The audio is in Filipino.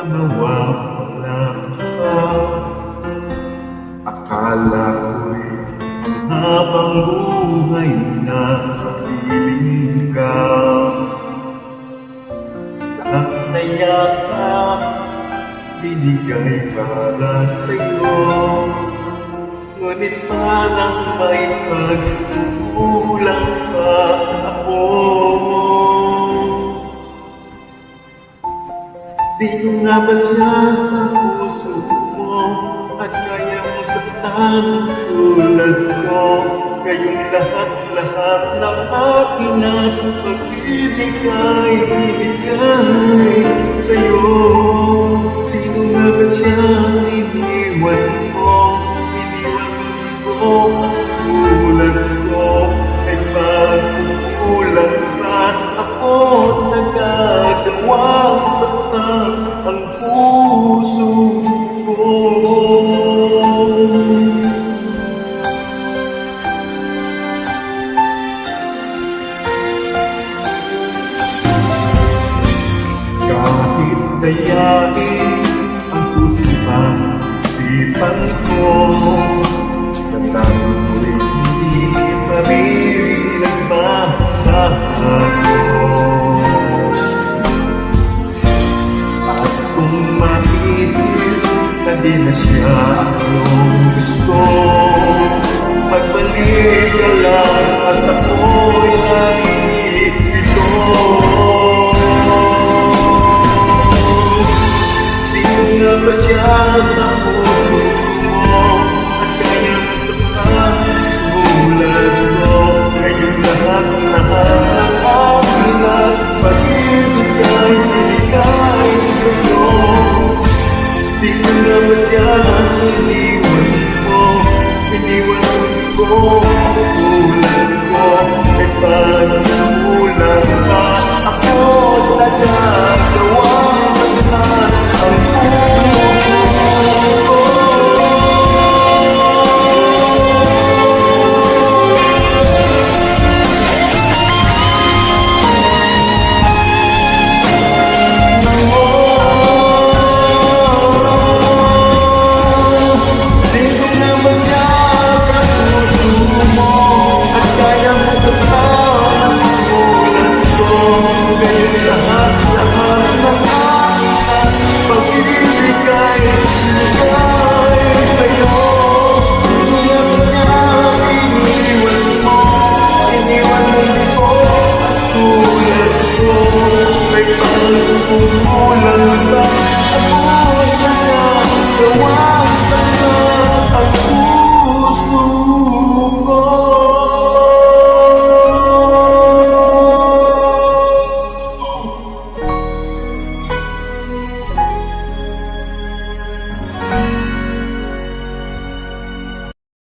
mawawala ka. Akala ko'y ang habang buhay na kapiling ka. Lahat na yata binigay para sa'yo, ngunit parang may pagkukulang pa ako. Sino nga ba siya sa puso mo at kaya mo saktan tulad ko? Ngayong lahat-lahat ng akin at pag-ibig ay binigay sa'yo. Sino nga ba siya iniwan mo? Iniwan ko ang tulad ko. Ay pagkukulang ba ako't nagagawang saktan ang puso ko? Kahit dayain ang puso at isipan ko, tandaan ko'y hindi pa rin nagbabago. At kung maisip na di na siya akong gusto, magbalik ka lang at ako'y nalilito. Sino ba siya sa puso mo at kaya mo saktan tulad ko? Ngayong lahat-lahat ng akin at pag-ibig ay binigay sa'yo. Sino nga ba siya